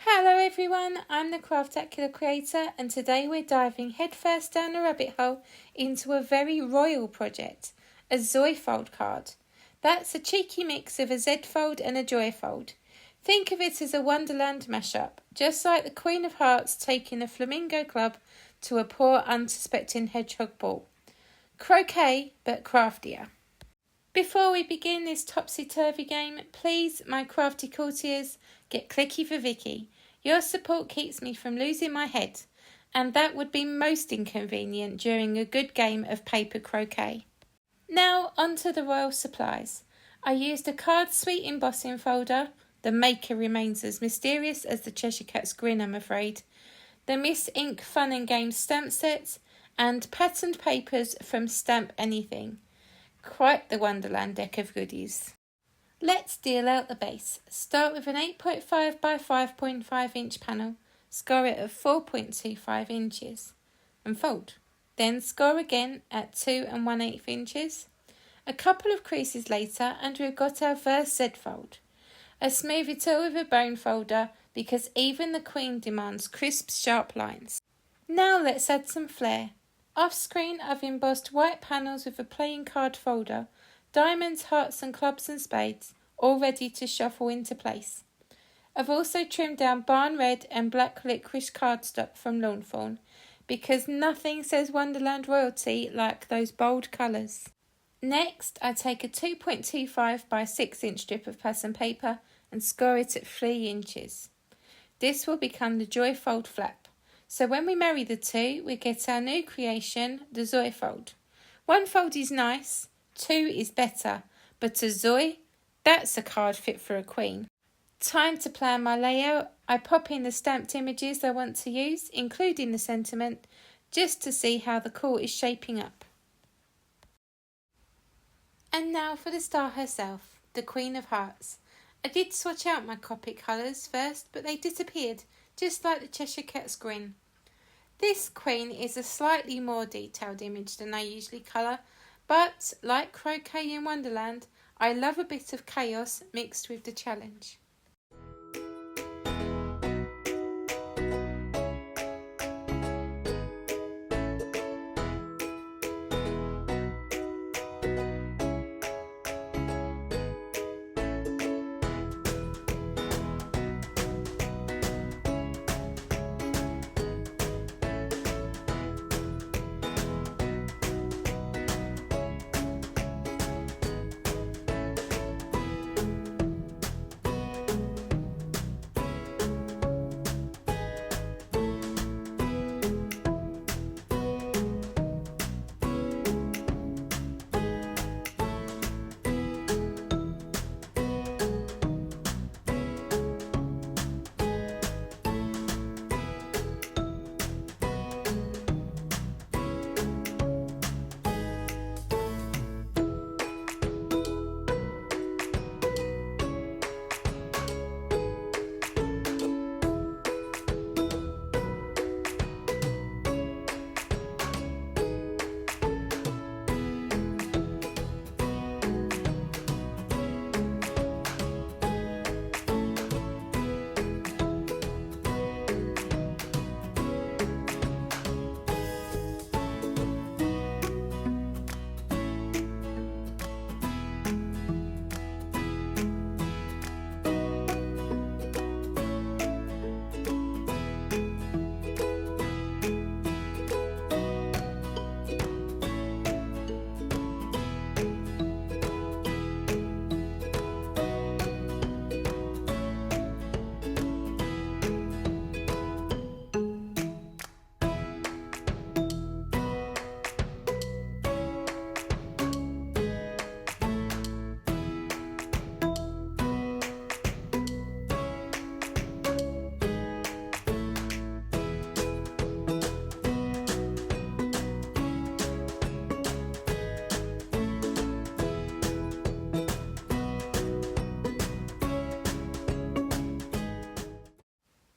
Hello everyone, I'm the Craftacular Creator and today we're diving headfirst down a rabbit hole into a very royal project, a Zoyfold card. That's a cheeky mix of a Z-fold and a Joyfold. Think of it as a Wonderland mashup, just like the Queen of Hearts taking a flamingo club to a poor unsuspecting hedgehog ball. Croquet, but craftier. Before we begin this topsy-turvy game, please, my crafty courtiers, get clicky for Vicky. Your support keeps me from losing my head, and that would be most inconvenient during a good game of paper croquet. Now onto the royal supplies. I used a card suite embossing folder. The maker remains as mysterious as the Cheshire Cat's grin, I'm afraid. The Miss Ink Fun and Games stamp sets, and patterned papers from Stamp Anything. Quite the Wonderland deck of goodies. Let's deal out the base. Start with an 8.5 by 5.5 inch panel. Score it at 4.25 inches and fold. Then score again at 2 1/8 inches. A couple of creases later and we've got our first Z-fold. I smooth it all with a bone folder because even the Queen demands crisp, sharp lines. Now let's add some flair. Off screen I've embossed white panels with a playing card folder, diamonds, hearts and clubs and spades, all ready to shuffle into place. I've also trimmed down barn red and black licorice cardstock from Lawnfawn, because nothing says Wonderland royalty like those bold colours. Next I take a 2.25 by 6 inch strip of pattern paper and score it at 3 inches. This will become the Joyfold flap. So when we marry the two, we get our new creation, the Zoyfold. One fold is nice, two is better, but a Zoy, that's a card fit for a queen. Time to plan my layout. I pop in the stamped images I want to use, including the sentiment, just to see how the court is shaping up. And now for the star herself, the Queen of Hearts. I did swatch out my Copic colours first, but they disappeared, just like the Cheshire Cat's grin. This queen is a slightly more detailed image than I usually colour, but like croquet in Wonderland, I love a bit of chaos mixed with the challenge.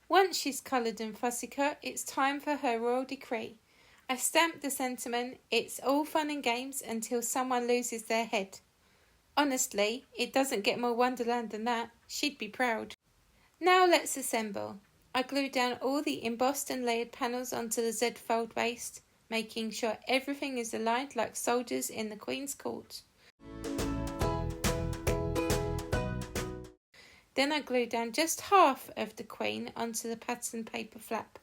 Once she's coloured and fussy cut, it's time for her royal decree. I stamped the sentiment, "It's all fun and games until someone loses their head." Honestly, it doesn't get more Wonderland than that. She'd be proud. Now let's assemble. I glue down all the embossed and layered panels onto the Zoyfold base, making sure everything is aligned like soldiers in the Queen's Court. Then I glue down just half of the Queen onto the pattern paper flap.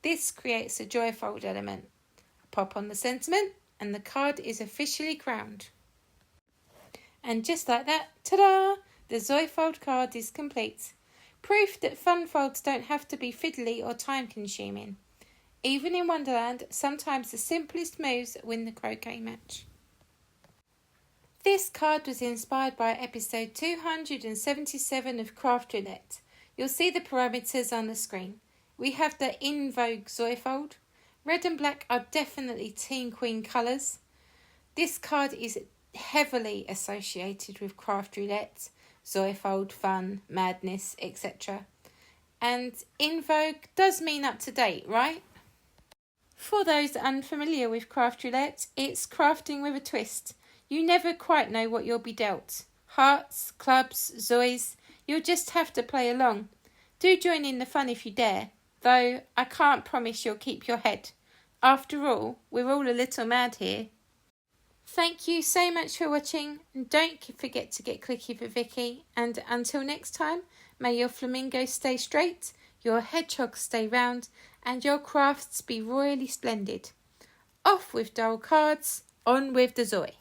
This creates a Zoyfold element. I pop on the sentiment and the card is officially crowned. And just like that, ta-da! The Zoyfold card is complete. Proof that fun folds don't have to be fiddly or time-consuming. Even in Wonderland, sometimes the simplest moves win the croquet match. This card was inspired by episode 277 of Roulette. You'll see the parameters on the screen. We have the in vogue Zoyfold. Red and black are definitely Team Queen colours. This card is heavily associated with Roulette, Zoyfold, fun, madness, etc. And in vogue does mean up to date, right? For those unfamiliar with Roulette, it's crafting with a twist. You never quite know what you'll be dealt. Hearts, clubs, Zoys, you'll just have to play along. Do join in the fun if you dare, though I can't promise you'll keep your head. After all, we're all a little mad here. Thank you so much for watching, and don't forget to get clicky for Vicky, and until next time, may your flamingos stay straight, your hedgehogs stay round, and your crafts be royally splendid. Off with dull cards, on with the Zoy.